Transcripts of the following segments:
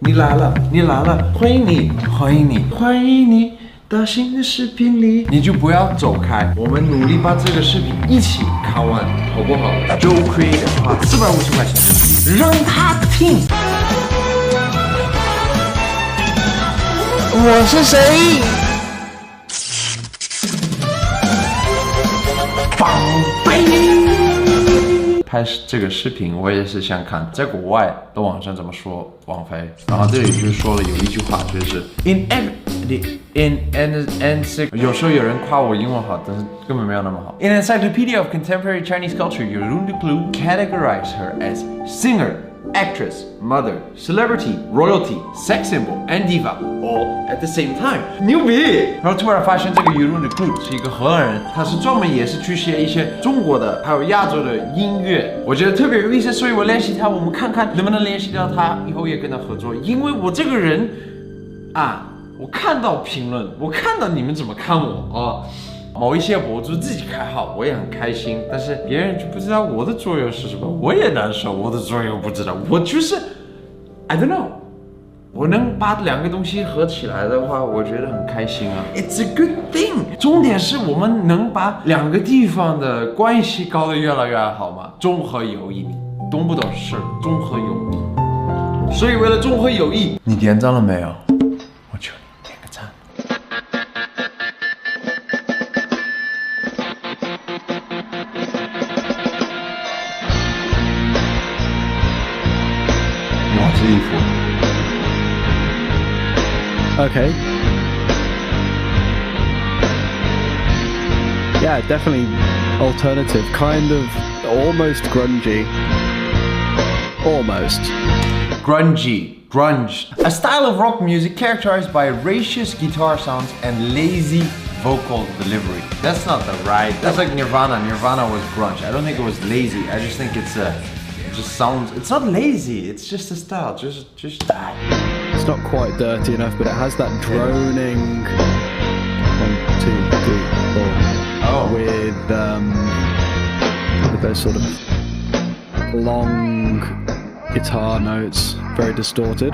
你来了，你来了，欢迎你，欢迎你，欢迎你到新的视频里，你就不要走开，我们努力把这个视频一起看完，好不好？Joe Creator 花450块钱人民币让他听。我是谁？宝贝。拍这个视频，我也是想看在国外的网上怎么说王菲。然后这里就说了有一句话，就是 有时候有人夸我英文好，但是根本没有那么好。In Encyclopedia of Contemporary Chinese Culture, Yurun Duklu categorized her as singer, actress, mother, celebrity, royalty, sex symbol, and diva, all at the same time. 牛逼！然后突然发现这个 Yurun Duklu 是一个荷兰人，他是专门也是去写一些中国的还有亚洲的音乐，我觉得特别有意思，所以我练习他，我们看看能不能练习到他，以后也跟他合作。因为我这个人啊，我看到评论，我看到你们怎么看我啊。某一些博主自己开号，我也很开心，但是别人就不知道我的作用是什么，我也难受，我的作用不知道，我就是 I don't know。我能把两个东西合起来的话，我觉得很开心啊。It's a good thing。重点是我们能把两个地方的关系搞得越来越好嘛，综合友谊，懂不懂事？综合友谊。所以为了综合友谊，你点赞了没有？我求你点个赞。我是衣服。Okay. Yeah, definitely alternative, kind of almost grungy. Almost. Grunge. A style of rock music characterized by raucous guitar sounds and lazy vocal delivery. That's not the right. That's like Nirvana. Nirvana was grunge. I don't think it was lazy. I just think it just sounds. It's not lazy. It's just a style. Just that. It's not quite dirty enough, but it has that droning 1, 2, 3, 4. Oh. With those sort of long guitar notes, very distorted.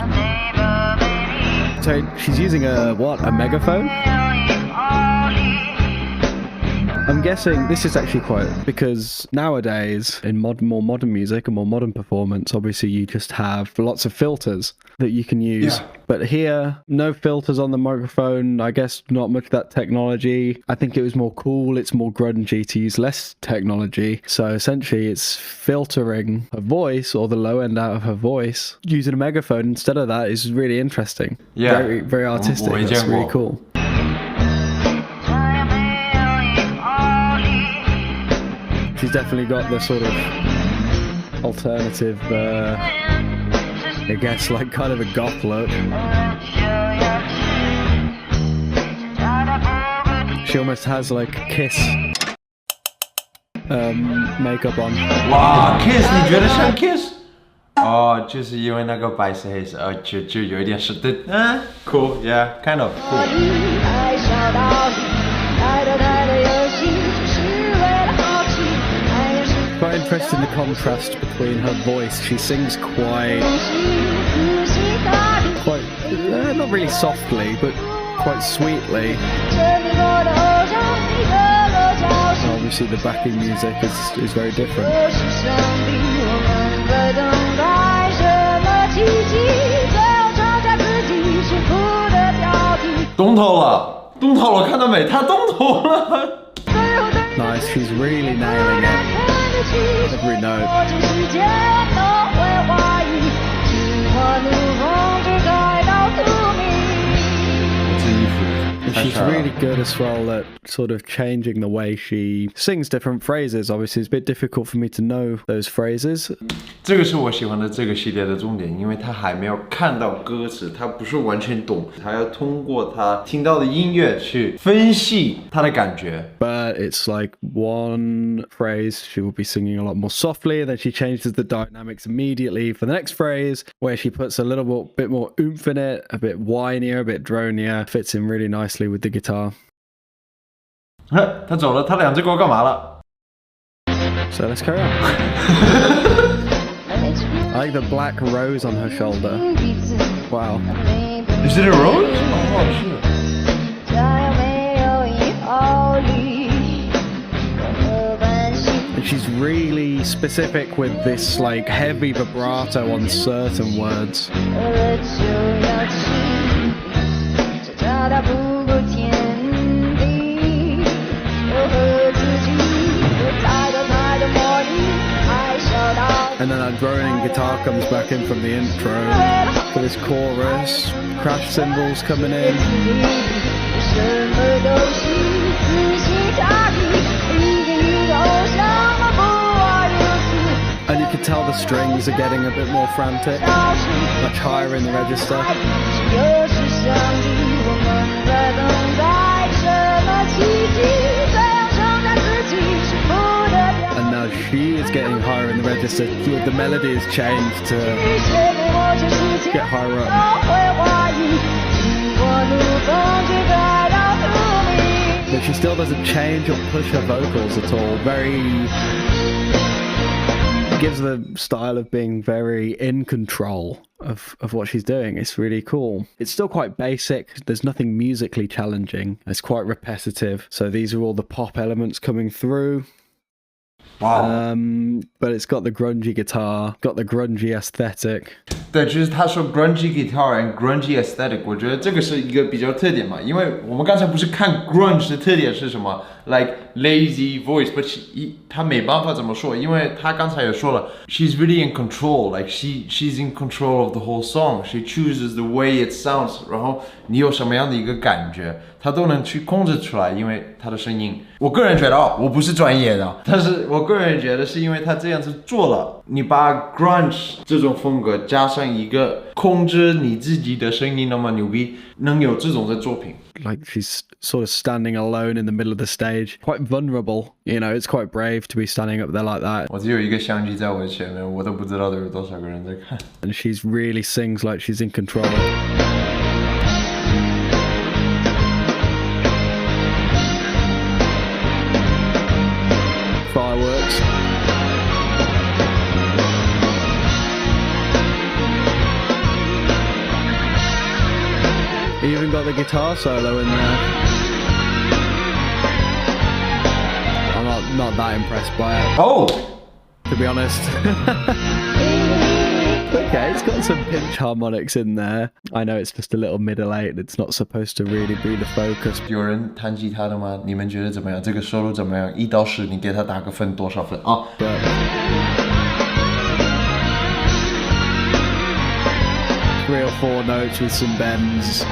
So she's using a megaphone? I'm guessing this is actually quite, because nowadays in more modern music and more modern performance, obviously you just have lots of filters that you can use. Yeah. But here, no filters on the microphone. I guess not much of that technology. I think it was more cool. It's more grungy to use less technology. So essentially it's filtering her voice or the low end out of her voice using a megaphone instead of that is really interesting. Yeah. Very, very artistic. That's really cool. She's definitely got the sort of alternative, I guess, like kind of a goth look. She almost has like Kiss makeup on. Wow, Kiss， 你觉得像 Kiss？ 哦，就是因为那个白色黑色，就有一点是的，cool， yeah， kind of cool。Quite interested in the contrast between her voice. She sings quite not really softly, but quite sweetly. And obviously the backing music is very different. 动头了，看到没？他动头了。Nice, she's really nailing it. Every note. And she's really good as well at sort of changing the way she sings different phrases. Obviously, it's a bit difficult for me to know those phrases. 这个是我喜欢的这个系列的重点，因为他还没有看到歌词，他不是完全懂，他要通过他听到的音乐去分析他的感觉。But it's like one phrase she will be singing a lot more softly, and then she changes the dynamics immediately for the next phrase, where she puts a little bit more oomph in it, a bit whinier, a bit dronier, fits in really nicely with the guitar. 他走了，他两只狗干嘛了？ So let's carry on. I like the black rose on her shoulder. Wow. Is it a rose? Oh, shit. And she's really specific with this like heavy vibrato on certain words. And then that droning guitar comes back in from the intro for this chorus. Crash cymbals coming in. And you can tell the strings are getting a bit more frantic, much higher in the register. And now she is getting higher in the register. The melody has changed to get higher up. But she still doesn't change or push her vocals at all. Gives the style of being very in control of what she's doing. It's really cool. It's still quite basic. There's nothing musically challenging. It's quite repetitive. So these are all the pop elements coming through. Wow. But it's got the grungy guitar, got the grungy aesthetic. 对，就是他说 grungy guitar and grungy aesthetic， 我觉得这个是一个比较特点嘛，因为我们刚才不是看 grunge 的特点是什么 ，like lazy voice，but 他没办法这么说，因为他刚才也说了 ，she's really in control，like she's in control of the whole song，she chooses the way it sounds， 然后你有什么样的一个感觉，他都能去控制出来，因为他的声音，我个人觉得我不是专业的，但是我个人觉得是因为他这样子做了，你把 grunge 这种风格加上一个控制你自己的声音那么牛逼，能有这种的作品。Like she's sort of standing alone in the middle of the stage, quite vulnerable. You know, it's quite brave to be standing up there like that. 我只有一个相机在我前面，我都不知道有多少个人在看。And she's really sings like she's in control. Fireworks. Even got the guitar solo in there. I'm not that impressed by it. Oh! To be honest. Okay, it's got some pinch harmonics in there. I know it's just a little middle eight. It's not supposed to really be the focus. 有人弹吉他的吗？你们觉得怎么样？这个 solo 怎么样？1到10，你给他打个分多少分啊？ 3 or 4 notes with some bends,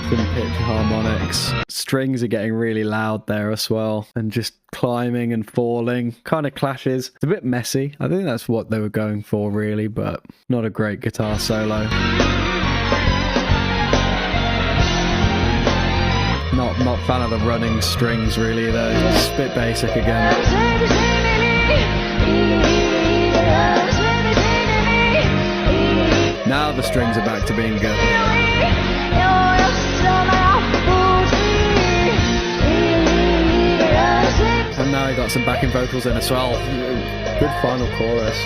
some pitch harmonics. Strings are getting really loud there as well, and just climbing and falling. Kind of clashes. It's a bit messy. I think that's what they were going for really, but not a great guitar solo. Not fan of the running strings really though. It's a bit basic again. Now the strings are back to being good. And now I got some backing vocals in as well. Good final chorus.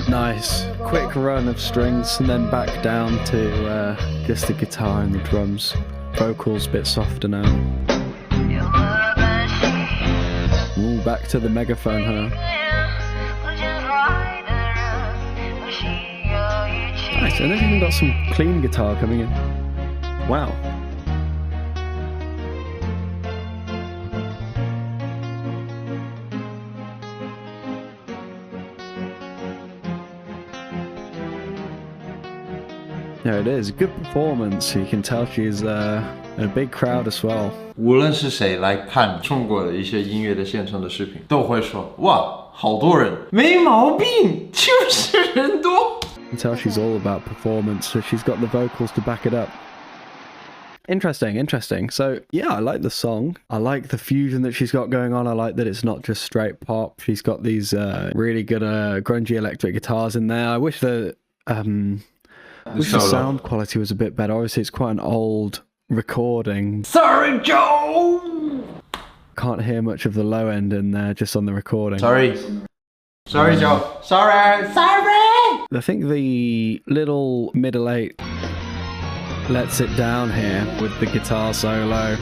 Nice. Quick run of strings and then back down to just the guitar and the drums. Vocals a bit softer now. Ooh, back to the megaphone, huh? Nice, and then even got some clean guitar coming in. Wow. There it is, good performance. You can tell she's in a big crowd as well. 无论是谁来看中国的一些音乐的现场的视频，都会说哇，好多人，没毛病，就是人多。You can tell she's all about performance, so she's got the vocals to back it up. Interesting. So yeah, I like the song. I like the fusion that she's got going on. I like that it's not just straight pop. She's got these really good grungy electric guitars in there. I wish the sound quality was a bit better. Obviously, it's quite an old recording. Sorry, Joe. Can't hear much of the low end in there, just on the recording. Sorry, Joe. Sorry. I think the little middle eight lets it down here with the guitar solo.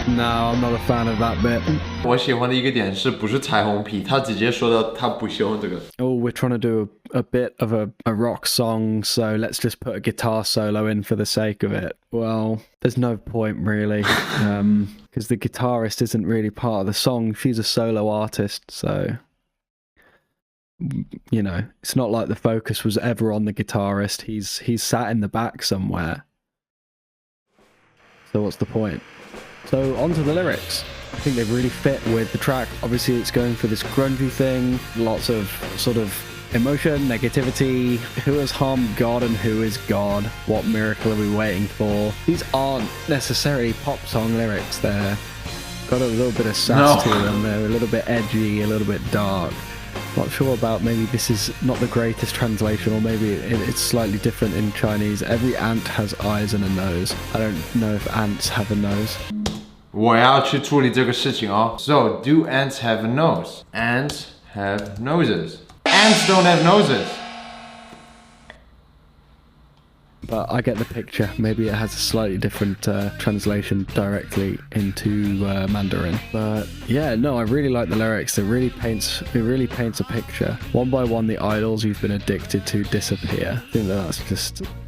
No, I'm not a fan of that bit. 我喜欢的一个点是不是彩虹屁？他直接说到他不喜欢这个。Oh, we're trying to do a bit of a rock song, so let's just put a guitar solo in for the sake of it. Well, there's no point really, because the guitarist isn't really part of the song. She's a solo artist, so you know, it's not like the focus was ever on the guitarist. He's sat in the back somewhere. So what's the point? So on to the lyrics. I think they really fit with the track. Obviously it's going for this grungy thing, lots of sort of emotion, negativity. Who has harmed God and who is God? What miracle are we waiting for? These aren't necessarily pop song lyrics. They're got a little bit of sass to them. They're a little bit edgy, a little bit dark. Not sure about, maybe this is not the greatest translation, or maybe it's slightly different in Chinese. Every ant has eyes and a nose. I don't know if ants have a nose. 我要去处理这个事情哦。So, do ants have a nose? Ants have noses. Ants don't have noses. But I get the picture. Maybe it has a slightly different translation directly into Mandarin. But yeah, no, I really like the lyrics. It really paints a picture. One by one, the idols you've been addicted to disappear. I think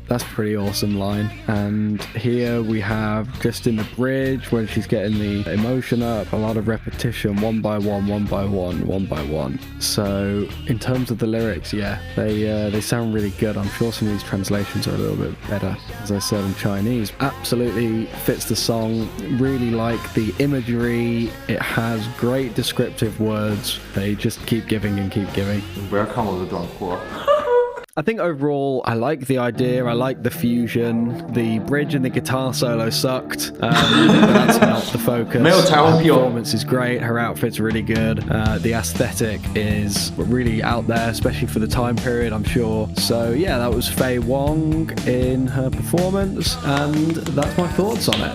that's pretty awesome line. And here we have, just in the bridge, when she's getting the emotion up, a lot of repetition, one by one, one by one, one by one. So in terms of the lyrics, yeah, they sound really good. I'm sure some of these translations are a little bit better, as I said, in Chinese. Absolutely fits the song. Really like the imagery. It has great descriptive words. They just keep giving and keep giving. 不要看我的短裤哦。I think overall, I like the idea, I like the fusion. The bridge and the guitar solo sucked, but that's not the focus. Her performance is great, her outfit's really good. The aesthetic is really out there, especially for the time period, I'm sure. So yeah, that was Faye Wong in her performance, and that's my thoughts on it.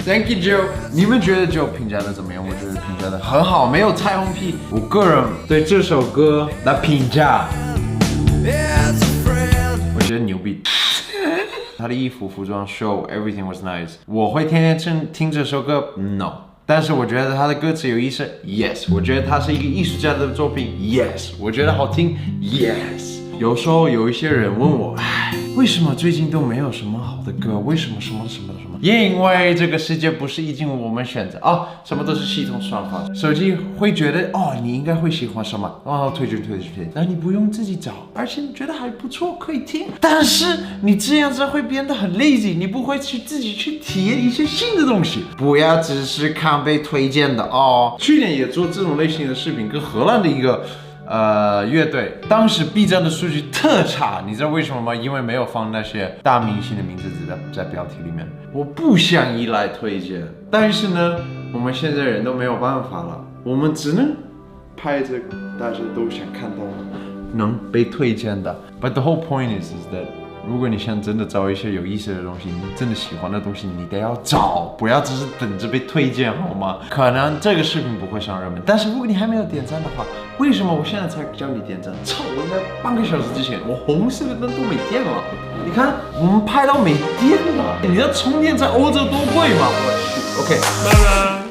Thank you, Joe. 你们觉得 Joe 评价的怎么样？我觉得评价的很好，没有彩虹屁。我个人对这首歌的评价，我觉得牛逼。他的衣服、服装、show everything was nice。我会天天听这首歌 ？No。但是我觉得他的歌词有意思 ，yes。我觉得他是一个艺术家的作品 ，yes。我觉得好听 ，yes。有时候有一些人问我，唉，为什么最近都没有什么好的歌？为什么什么？因为这个世界不是已经我们选择哦，什么都是系统算法。手机会觉得哦，你应该会喜欢什么，然后推，但你不用自己找，而且你觉得还不错，可以听。但是你这样子会变得很 lazy， 你不会去自己去体验一些新的东西。不要只是看被推荐的哦。去年也做这种类型的视频，跟荷兰的一个乐队，当时 B 站的数据特差，你知道为什么吗？因为没有放那些大明星的名字在标题里面。我不想依赖推荐，但是呢，我们现在人都没有办法了，我们只能拍这个大家都想看到能被推荐的。But the whole point is that 如果你想真的找一些有意思的东西，你真的喜欢的东西，你得要找，不要只是等着被推荐，好吗？可能这个视频不会上热门，但是如果你还没有点赞的话，为什么我现在才教你点赞？操，我应该半个小时之前，我红色的灯都没电了。你看，我们拍到没电了，你知道充电在欧洲多贵吗？我去 ，OK，拜拜。